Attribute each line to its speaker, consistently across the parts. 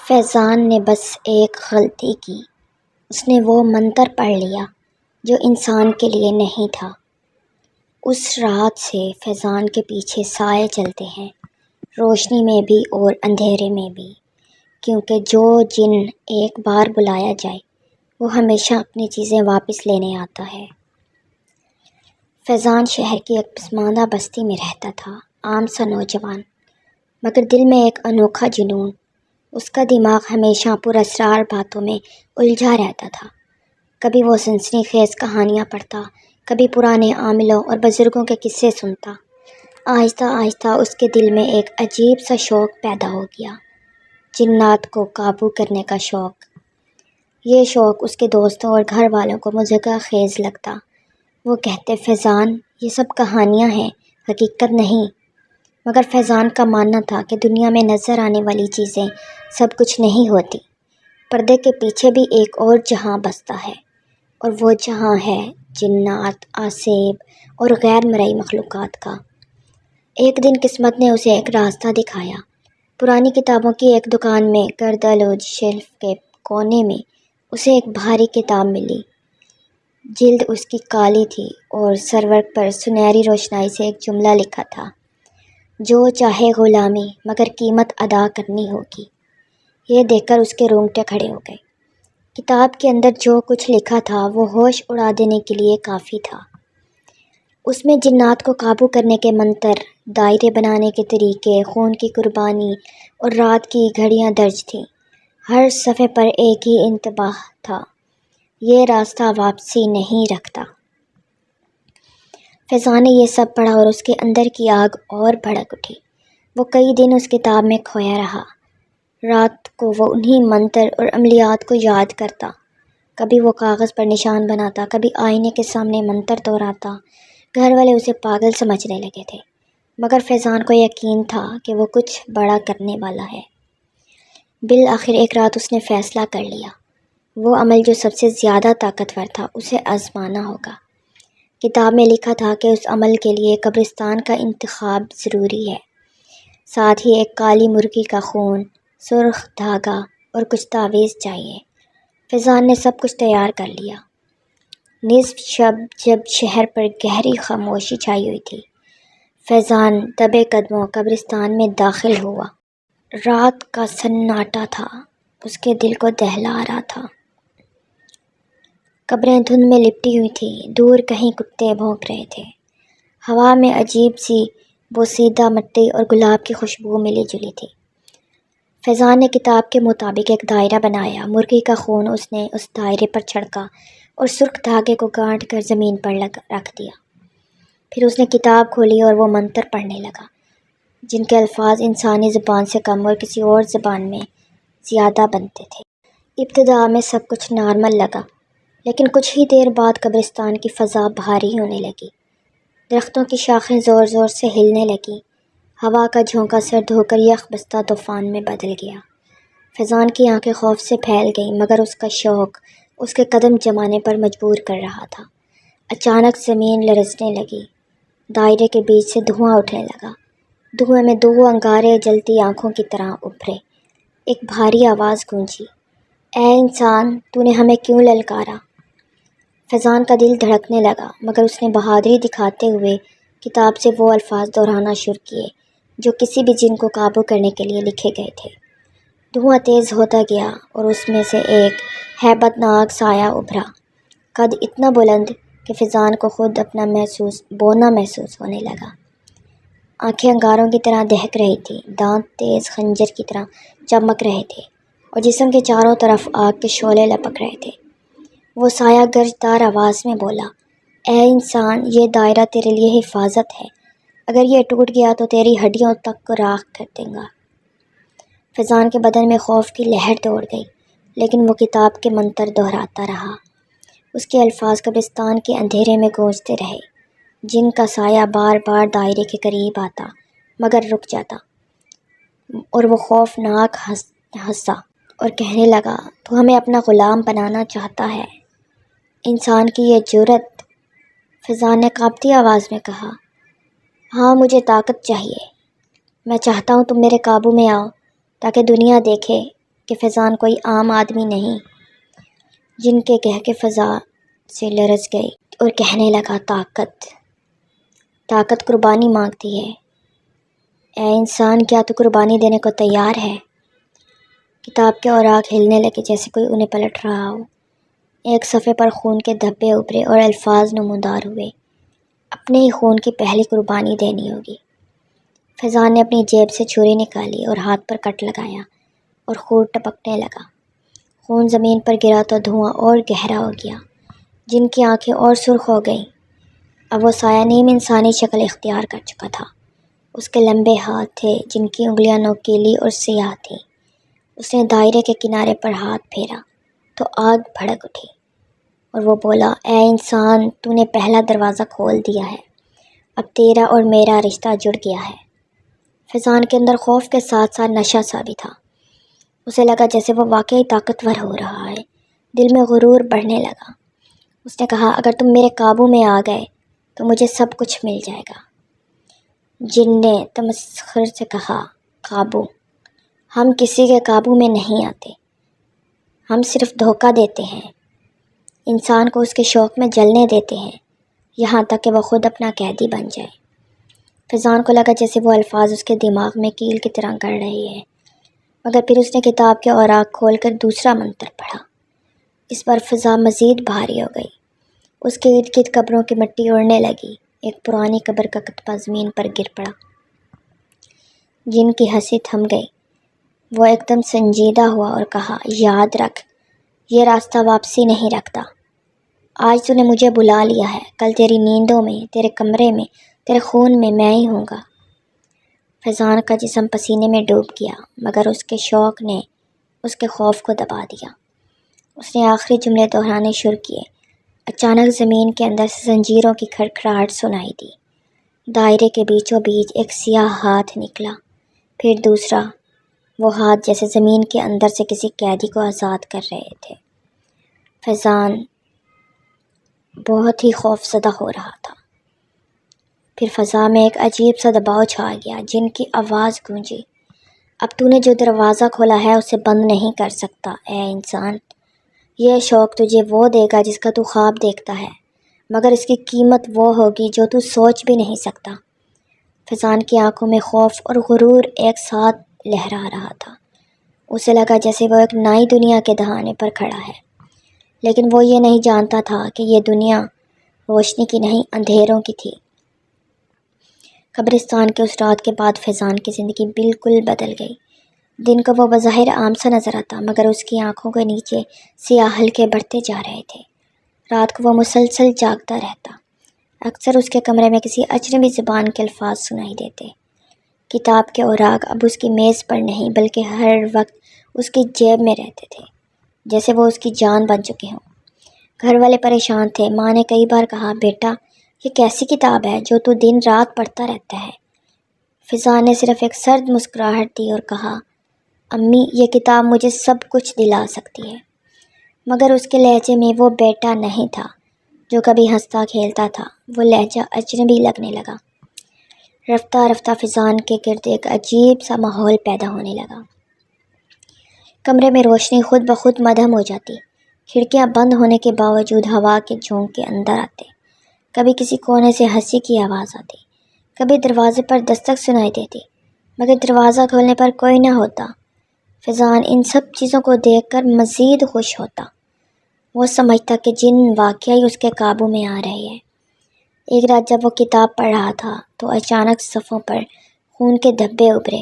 Speaker 1: فیضان نے بس ایک غلطی کی۔ اس نے وہ منتر پڑھ لیا جو انسان کے لیے نہیں تھا۔ اس رات سے فیضان کے پیچھے سائے چلتے ہیں، روشنی میں بھی اور اندھیرے میں بھی، کیونکہ جو جن ایک بار بلایا جائے وہ ہمیشہ اپنی چیزیں واپس لینے آتا ہے۔ فیضان شہر کی ایک پسماندہ بستی میں رہتا تھا، عام سا نوجوان، مگر دل میں ایک انوکھا جنون۔ اس کا دماغ ہمیشہ پراسرار باتوں میں الجھا رہتا تھا۔ کبھی وہ سنسنی خیز کہانیاں پڑھتا، کبھی پرانے عاملوں اور بزرگوں کے قصے سنتا۔ آہستہ آہستہ اس کے دل میں ایک عجیب سا شوق پیدا ہو گیا، جنات کو قابو کرنے کا شوق۔ یہ شوق اس کے دوستوں اور گھر والوں کو مضحکہ خیز لگتا۔ وہ کہتے، فیضان، یہ سب کہانیاں ہیں، حقیقت نہیں۔ مگر فیضان کا ماننا تھا کہ دنیا میں نظر آنے والی چیزیں سب کچھ نہیں ہوتی، پردے کے پیچھے بھی ایک اور جہاں بستا ہے، اور وہ جہاں ہے جنات، اعصاب اور غیر مرئی مخلوقات کا۔ ایک دن قسمت نے اسے ایک راستہ دکھایا۔ پرانی کتابوں کی ایک دکان میں گردالوج شیلف کے کونے میں اسے ایک بھاری کتاب ملی۔ جلد اس کی کالی تھی اور سرورق پر سنہری روشنائی سے ایک جملہ لکھا تھا، جو چاہے غلامی مگر قیمت ادا کرنی ہوگی۔ یہ دیکھ کر اس کے رونگٹے کھڑے ہو گئے۔ کتاب کے اندر جو کچھ لکھا تھا وہ ہوش اڑا دینے کے لیے کافی تھا۔ اس میں جنات کو قابو کرنے کے منتر، دائرے بنانے کے طریقے، خون کی قربانی اور رات کی گھڑیاں درج تھیں۔ ہر صفحے پر ایک ہی انتباہ تھا، یہ راستہ واپسی نہیں رکھتا۔ فیضان نے یہ سب پڑھا اور اس کے اندر کی آگ اور بھڑک اٹھی۔ وہ کئی دن اس کتاب میں کھویا رہا۔ رات کو وہ انہی منتر اور عملیات کو یاد کرتا۔ کبھی وہ کاغذ پر نشان بناتا، کبھی آئینے کے سامنے منتر دہراتا۔ گھر والے اسے پاگل سمجھنے لگے تھے، مگر فیضان کو یقین تھا کہ وہ کچھ بڑا کرنے والا ہے۔ بالآخر ایک رات اس نے فیصلہ کر لیا، وہ عمل جو سب سے زیادہ طاقتور تھا اسے آزمانا ہوگا۔ کتاب میں لکھا تھا کہ اس عمل کے لیے قبرستان کا انتخاب ضروری ہے، ساتھ ہی ایک کالی مرغی کا خون، سرخ دھاگا اور کچھ تعویذ چاہیے۔ فیضان نے سب کچھ تیار کر لیا۔ نصف شب جب شہر پر گہری خاموشی چھائی ہوئی تھی، فیضان دبے قدموں قبرستان میں داخل ہوا۔ رات کا سناٹا تھا، اس کے دل کو دہلا رہا تھا۔ قبریں دھند میں لپٹی ہوئی تھیں، دور کہیں کتے بھونک رہے تھے۔ ہوا میں عجیب سی بوسیدہ مٹی اور گلاب کی خوشبو ملی جلی تھی۔ فیضان نے کتاب کے مطابق ایک دائرہ بنایا۔ مرغی کا خون اس نے اس دائرے پر چھڑکا اور سرخ دھاگے کو گانٹھ کر زمین پر رکھ دیا۔ پھر اس نے کتاب کھولی اور وہ منتر پڑھنے لگا، جن کے الفاظ انسانی زبان سے کم اور کسی اور زبان میں زیادہ بنتے تھے۔ ابتدا میں سب کچھ نارمل لگا، لیکن کچھ ہی دیر بعد قبرستان کی فضا بھاری ہونے لگی۔ درختوں کی شاخیں زور زور سے ہلنے لگیں۔ ہوا کا جھونکا سرد ہو کر یخ بستہ طوفان میں بدل گیا۔ فیضان کی آنکھیں خوف سے پھیل گئیں، مگر اس کا شوق اس کے قدم جمانے پر مجبور کر رہا تھا۔ اچانک زمین لرزنے لگی، دائرے کے بیچ سے دھواں اٹھنے لگا۔ دھوئیں میں دو انگارے جلتی آنکھوں کی طرح ابھرے۔ ایک بھاری آواز گونجی، اے انسان، تو نے ہمیں کیوں للکارا؟ فیضان کا دل دھڑکنے لگا، مگر اس نے بہادری دکھاتے ہوئے کتاب سے وہ الفاظ دہرانا شروع کیے جو کسی بھی جن کو قابو کرنے کے لیے لکھے گئے تھے۔ دھواں تیز ہوتا گیا اور اس میں سے ایک ہیبت ناک سایہ ابھرا، قد اتنا بلند کہ فیضان کو خود اپنا بونا محسوس ہونے لگا۔ آنکھیں انگاروں کی طرح دہک رہی تھیں، دانت تیز خنجر کی طرح چمک رہے تھے اور جسم کے چاروں طرف آگ کے شعلے لپک رہے تھے۔ وہ سایہ گرجدار آواز میں بولا، اے انسان، یہ دائرہ تیرے لیے حفاظت ہے، اگر یہ ٹوٹ گیا تو تیری ہڈیوں تک کو راکھ کر دے گا۔ فیضان کے بدن میں خوف کی لہر دوڑ گئی، لیکن وہ کتاب کے منتر دہراتا رہا۔ اس کے الفاظ قبرستان کے اندھیرے میں گونجتے رہے۔ جن کا سایہ بار بار دائرے کے قریب آتا مگر رک جاتا، اور وہ خوفناک ہنسا اور کہنے لگا، تو ہمیں اپنا غلام بنانا چاہتا ہے؟ انسان کی یہ جرأت! فیضان نے کانپتی آواز میں کہا، ہاں، مجھے طاقت چاہیے۔ میں چاہتا ہوں تم میرے قابو میں آؤ تاکہ دنیا دیکھے کہ فیضان کوئی عام آدمی نہیں۔ جن کے کہہ کے فضا سے لرز گئی اور کہنے لگا، طاقت قربانی مانگتی ہے۔ اے انسان، کیا تو قربانی دینے کو تیار ہے؟ کتاب کے اوراق ہلنے لگے جیسے کوئی انہیں پلٹ رہا ہو۔ ایک صفحے پر خون کے دھبے ابھرے اور الفاظ نمودار ہوئے، اپنے ہی خون کی پہلی قربانی دینی ہوگی۔ فیضان نے اپنی جیب سے چھری نکالی اور ہاتھ پر کٹ لگایا اور خون ٹپکنے لگا۔ خون زمین پر گرا تو دھواں اور گہرا ہو گیا۔ جن کی آنکھیں اور سرخ ہو گئیں۔ اب وہ سایہ نیم انسانی شکل اختیار کر چکا تھا۔ اس کے لمبے ہاتھ تھے جن کی انگلیاں نوکیلی اور سیاہ تھیں۔ اس نے دائرے کے کنارے پر ہاتھ پھیرا تو آگ بھڑک اٹھی اور وہ بولا، اے انسان، تو نے پہلا دروازہ کھول دیا ہے۔ اب تیرا اور میرا رشتہ جڑ گیا ہے۔ فیضان کے اندر خوف کے ساتھ ساتھ نشہ سا بھی تھا۔ اسے لگا جیسے وہ واقعی طاقتور ہو رہا ہے۔ دل میں غرور بڑھنے لگا۔ اس نے کہا، اگر تم میرے قابو میں آ گئے تو مجھے سب کچھ مل جائے گا۔ جن نے تمسخر سے کہا، قابو؟ ہم کسی کے قابو میں نہیں آتے، ہم صرف دھوکہ دیتے ہیں، انسان کو اس کے شوق میں جلنے دیتے ہیں، یہاں تک کہ وہ خود اپنا قیدی بن جائے۔ فیضان کو لگا جیسے وہ الفاظ اس کے دماغ میں کیل کی طرح گڑ رہے ہیں، مگر پھر اس نے کتاب کے اوراق کھول کر دوسرا منتر پڑھا۔ اس بار فضا مزید بھاری ہو گئی۔ اس کے ارد گرد قبروں کی مٹی اڑنے لگی۔ ایک پرانی قبر کا کتبہ زمین پر گر پڑا۔ جن کی ہنسی تھم گئی۔ وہ ایک دم سنجیدہ ہوا اور کہا، یاد رکھ، یہ راستہ واپسی نہیں رکھتا۔ آج تو نے مجھے بلا لیا ہے، کل تیری نیندوں میں، تیرے کمرے میں، تیرے خون میں ہی ہوں گا۔ فیضان کا جسم پسینے میں ڈوب گیا، مگر اس کے شوق نے اس کے خوف کو دبا دیا۔ اس نے آخری جملے دہرانے شروع کیے۔ اچانک زمین کے اندر سے زنجیروں کی کھڑکھڑاہٹ سنائی دی۔ دائرے کے بیچوں بیچ ایک سیاہ ہاتھ نکلا، پھر دوسرا۔ وہ ہاتھ جیسے زمین کے اندر سے کسی قیدی کو آزاد کر رہے تھے۔ فیضان بہت ہی خوف زدہ ہو رہا تھا۔ پھر فضا میں ایک عجیب سا دباؤ چھا گیا۔ جن کی آواز گونجی، اب تو نے جو دروازہ کھولا ہے اسے بند نہیں کر سکتا۔ اے انسان، یہ شوق تجھے وہ دے گا جس کا تو خواب دیکھتا ہے، مگر اس کی قیمت وہ ہوگی جو تو سوچ بھی نہیں سکتا۔ فیضان کی آنکھوں میں خوف اور غرور ایک ساتھ لہرا رہا تھا۔ اسے لگا جیسے وہ ایک نئی دنیا کے دہانے پر کھڑا ہے، لیکن وہ یہ نہیں جانتا تھا کہ یہ دنیا روشنی کی نہیں، اندھیروں کی تھی۔ قبرستان کے اس رات کے بعد فیضان کی زندگی بالکل بدل گئی۔ دن کو وہ بظاہر عام سا نظر آتا، مگر اس کی آنکھوں کے نیچے سیاہ حلقے بڑھتے جا رہے تھے۔ رات کو وہ مسلسل جاگتا رہتا۔ اکثر اس کے کمرے میں کسی اجنبی زبان کے الفاظ سنائی دیتے۔ کتاب کے اوراق اب اس کی میز پر نہیں بلکہ ہر وقت اس کی جیب میں رہتے تھے، جیسے وہ اس کی جان بن چکے ہوں۔ گھر والے پریشان تھے۔ ماں نے کئی بار کہا، بیٹا، یہ کیسی کتاب ہے جو تو دن رات پڑھتا رہتا ہے؟ فیضان نے صرف ایک سرد مسکراہٹ دی اور کہا، امی، یہ کتاب مجھے سب کچھ دلا سکتی ہے۔ مگر اس کے لہجے میں وہ بیٹا نہیں تھا جو کبھی ہنستا کھیلتا تھا، وہ لہجہ اجنبی لگنے لگا۔ رفتہ رفتہ فیضان کے گرد ایک عجیب سا ماحول پیدا ہونے لگا۔ کمرے میں روشنی خود بخود مدھم ہو جاتی۔ کھڑکیاں بند ہونے کے باوجود ہوا کے جھونکے اندر آتے۔ کبھی کسی کونے سے ہنسی کی آواز آتی، کبھی دروازے پر دستک سنائی دیتی، مگر دروازہ کھولنے پر کوئی نہ ہوتا۔ فیضان ان سب چیزوں کو دیکھ کر مزید خوش ہوتا۔ وہ سمجھتا کہ جن واقعی اس کے قابو میں آ رہے ہیں۔ ایک رات جب وہ کتاب پڑھ رہا تھا تو اچانک صفوں پر خون کے دھبے ابھرے،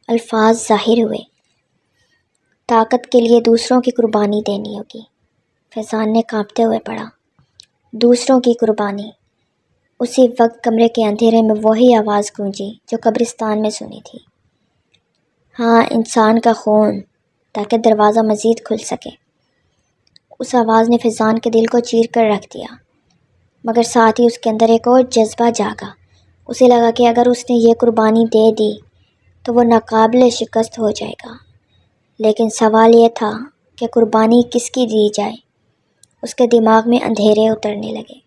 Speaker 1: الفاظ ظاہر ہوئے، طاقت کے لیے دوسروں کی قربانی دینی ہوگی۔ فیضان نے کانپتے ہوئے پڑھا، دوسروں کی قربانی۔ اسی وقت کمرے کے اندھیرے میں وہی آواز گونجی جو قبرستان میں سنی تھی، ہاں، انسان کا خون، تاکہ دروازہ مزید کھل سکے۔ اس آواز نے فیضان کے دل کو چیر کر رکھ دیا، مگر ساتھ ہی اس کے اندر ایک اور جذبہ جاگا۔ اسے لگا کہ اگر اس نے یہ قربانی دے دی تو وہ ناقابل شکست ہو جائے گا۔ لیکن سوال یہ تھا کہ قربانی کس کی دی جائے؟ اس کے دماغ میں اندھیرے اترنے لگے۔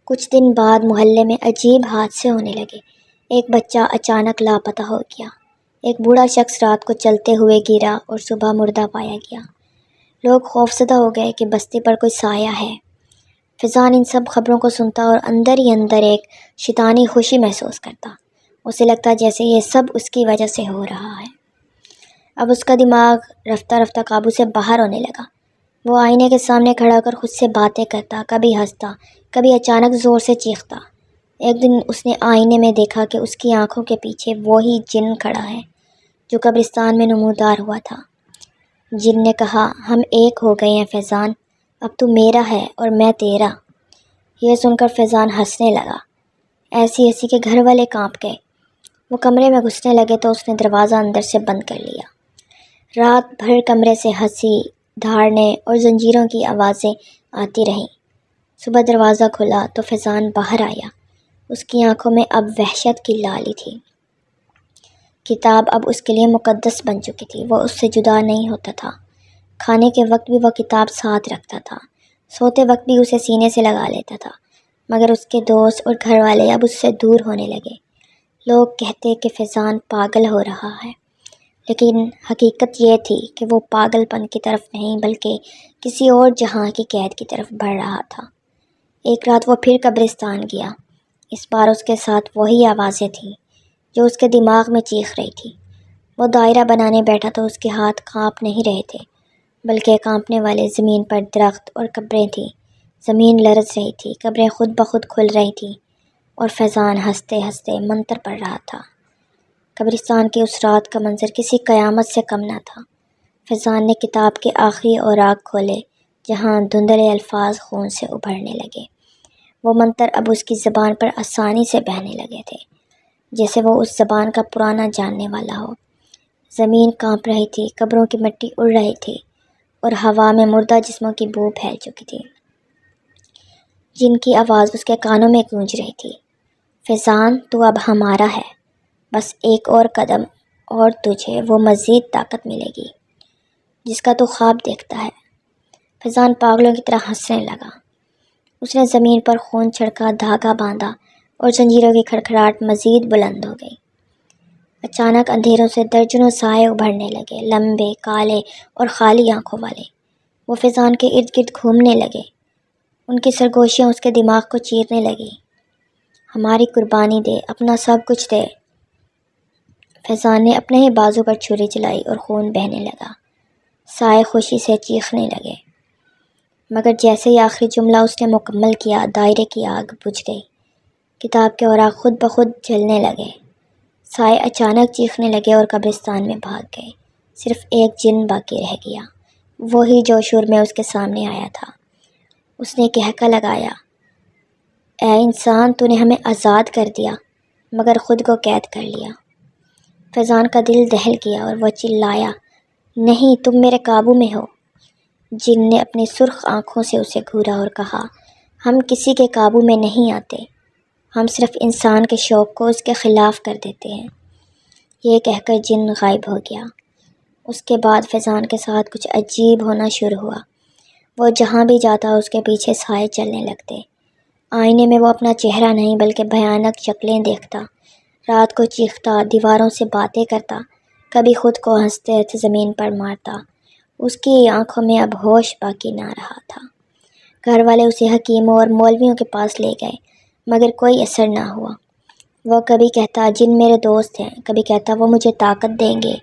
Speaker 1: کچھ دن بعد محلے میں عجیب حادثے ہونے لگے۔ ایک بچہ اچانک لاپتہ ہو گیا۔ ایک بوڑھا شخص رات کو چلتے ہوئے گرا اور صبح مردہ پایا گیا۔ لوگ خوفزدہ ہو گئے کہ بستی پر کوئی سایہ ہے۔ فیضان ان سب خبروں کو سنتا اور اندر ہی اندر ایک شیطانی خوشی محسوس کرتا۔ اسے لگتا جیسے یہ سب اس کی وجہ سے ہو رہا ہے۔ اب اس کا دماغ رفتہ رفتہ قابو سے باہر ہونے لگا۔ وہ آئینے کے سامنے کھڑا ہو کر خود سے باتیں کرتا، کبھی ہنستا، کبھی اچانک زور سے چیختا۔ ایک دن اس نے آئینے میں دیکھا کہ اس کی آنکھوں کے پیچھے وہی جن کھڑا ہے جو قبرستان میں نمودار ہوا تھا۔ جن نے کہا، ہم ایک ہو گئے ہیں فیضان، اب تو میرا ہے اور میں تیرا۔ یہ سن کر فیضان ہنسنے لگا، ایسی ہنسی کہ گھر والے کانپ گئے۔ وہ کمرے میں گھسنے لگے تو اس نے دروازہ اندر سے بند کر لیا۔ رات بھر کمرے سے ہنسی، دھاڑنے اور زنجیروں کی آوازیں آتی رہیں۔ صبح دروازہ کھلا تو فیضان باہر آیا۔ اس کی آنکھوں میں اب وحشت کی لالی تھی۔ کتاب اب اس کے لیے مقدس بن چکی تھی۔ وہ اس سے جدا نہیں ہوتا تھا۔ کھانے کے وقت بھی وہ کتاب ساتھ رکھتا تھا، سوتے وقت بھی اسے سینے سے لگا لیتا تھا۔ مگر اس کے دوست اور گھر والے اب اس سے دور ہونے لگے۔ لوگ کہتے کہ فیضان پاگل ہو رہا ہے، لیکن حقیقت یہ تھی کہ وہ پاگل پن کی طرف نہیں بلکہ کسی اور جہاں کی قید کی طرف بڑھ رہا تھا۔ ایک رات وہ پھر قبرستان گیا۔ اس بار اس کے ساتھ وہی آوازیں تھیں جو اس کے دماغ میں چیخ رہی تھی۔ وہ دائرہ بنانے بیٹھا تو اس کے ہاتھ کانپ نہیں رہے تھے، بلکہ کانپنے والے زمین پر درخت اور قبریں تھیں۔ زمین لرز رہی تھی، قبریں خود بخود کھل رہی تھیں اور فیضان ہنستے ہنستے منتر پڑھ رہا تھا۔ قبرستان کی اس رات کا منظر کسی قیامت سے کم نہ تھا۔ فیضان نے کتاب کے آخری اوراق کھولے جہاں دھندلے الفاظ خون سے ابھرنے لگے۔ وہ منتر اب اس کی زبان پر آسانی سے بہنے لگے تھے، جیسے وہ اس زبان کا پرانا جاننے والا ہو۔ زمین کانپ رہی تھی، قبروں کی مٹی اڑ رہی تھی اور ہوا میں مردہ جسموں کی بو پھیل چکی تھی۔ جن کی آواز اس کے کانوں میں گونج رہی تھی، فیضان تو اب ہمارا ہے، بس ایک اور قدم اور تجھے وہ مزید طاقت ملے گی جس کا تو خواب دیکھتا ہے۔ فیضان پاگلوں کی طرح ہنسنے لگا۔ اس نے زمین پر خون چھڑکا دھاگا باندھا اور زنجیروں کی کھڑکھڑاہٹ مزید بلند ہو گئی۔ اچانک اندھیروں سے درجنوں سائے ابھرنے لگے، لمبے، کالے اور خالی آنکھوں والے۔ وہ فیضان کے ارد گرد گھومنے لگے۔ ان کی سرگوشیاں اس کے دماغ کو چیرنے لگیں۔ ہماری قربانی دے، اپنا سب کچھ دے۔ فیضان نے اپنے ہی بازو پر چھری چلائی اور خون بہنے لگا۔ سائے خوشی سے چیخنے لگے، مگر جیسے ہی آخری جملہ اس نے مکمل کیا، دائرے کی آگ بجھ گئی۔ کتاب کے اوراق خود بخود جلنے لگے۔ سائے اچانک چیخنے لگے اور قبرستان میں بھاگ گئے۔ صرف ایک جن باقی رہ گیا، وہی جو شور میں اس کے سامنے آیا تھا۔ اس نے کہکا لگایا، اے انسان، تو نے ہمیں آزاد کر دیا مگر خود کو قید کر لیا۔ فیضان کا دل دہل گیا اور وہ چلایا، نہیں، تم میرے قابو میں ہو۔ جن نے اپنی سرخ آنکھوں سے اسے گھورا اور کہا، ہم کسی کے قابو میں نہیں آتے، ہم صرف انسان کے شوق کو اس کے خلاف کر دیتے ہیں۔ یہ کہہ کر جن غائب ہو گیا۔ اس کے بعد فیضان کے ساتھ کچھ عجیب ہونا شروع ہوا۔ وہ جہاں بھی جاتا اس کے پیچھے سائے چلنے لگتے۔ آئینے میں وہ اپنا چہرہ نہیں بلکہ بھیانک شکلیں دیکھتا۔ رات کو چیختا، دیواروں سے باتیں کرتا، کبھی خود کو ہنستے ہنستے زمین پر مارتا۔ اس کی آنکھوں میں اب ہوش باقی نہ رہا تھا۔ گھر والے اسے حکیموں اور مولویوں کے پاس لے گئے مگر کوئی اثر نہ ہوا۔ وہ کبھی کہتا جن میرے دوست ہیں، کبھی کہتا وہ مجھے طاقت دیں گے،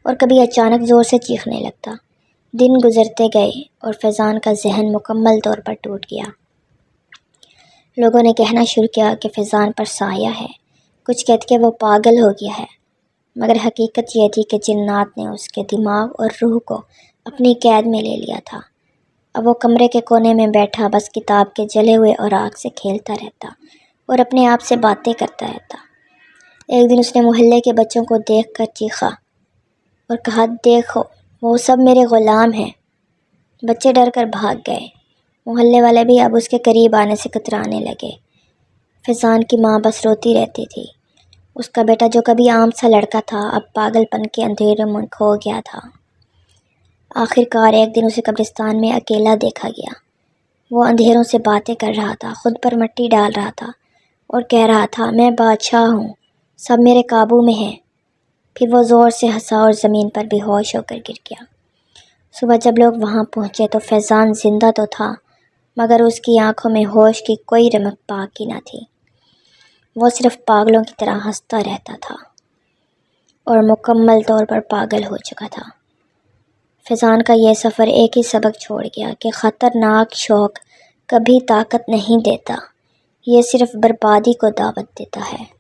Speaker 1: اور کبھی اچانک زور سے چیخنے لگتا۔ دن گزرتے گئے اور فیضان کا ذہن مکمل طور پر ٹوٹ گیا۔ لوگوں نے کہنا شروع کیا کہ فیضان پر سایہ ہے، کچھ کہتے کہ وہ پاگل ہو گیا ہے، مگر حقیقت یہ تھی کہ جنات نے اس کے دماغ اور روح کو اپنی قید میں لے لیا تھا۔ اب وہ کمرے کے کونے میں بیٹھا بس کتاب کے جلے ہوئے اوراق سے کھیلتا رہتا اور اپنے آپ سے باتیں کرتا رہتا۔ ایک دن اس نے محلے کے بچوں کو دیکھ کر چیخا اور کہا، دیکھو، وہ سب میرے غلام ہیں۔ بچے ڈر کر بھاگ گئے۔ محلے والے بھی اب اس کے قریب آنے سے کترانے لگے۔ فیضان کی ماں بس روتی رہتی تھی۔ اس کا بیٹا جو کبھی عام سا لڑکا تھا اب پاگل پن کے اندھیرے میں کھو گیا تھا۔ آخر کار ایک دن اسے قبرستان میں اکیلا دیکھا گیا۔ وہ اندھیروں سے باتیں کر رہا تھا، خود پر مٹی ڈال رہا تھا اور کہہ رہا تھا، میں بادشاہ ہوں، سب میرے قابو میں ہیں۔ پھر وہ زور سے ہنسا اور زمین پر بے ہوش ہو کر گر گیا۔ صبح جب لوگ وہاں پہنچے تو فیضان زندہ تو تھا، مگر اس کی آنکھوں میں ہوش کی کوئی رمق باقی نہ تھی۔ وہ صرف پاگلوں کی طرح ہنستا رہتا تھا اور مکمل طور پر پاگل ہو چکا تھا۔ فیضان کا یہ سفر ایک ہی سبق چھوڑ گیا کہ خطرناک شوق کبھی طاقت نہیں دیتا، یہ صرف بربادی کو دعوت دیتا ہے۔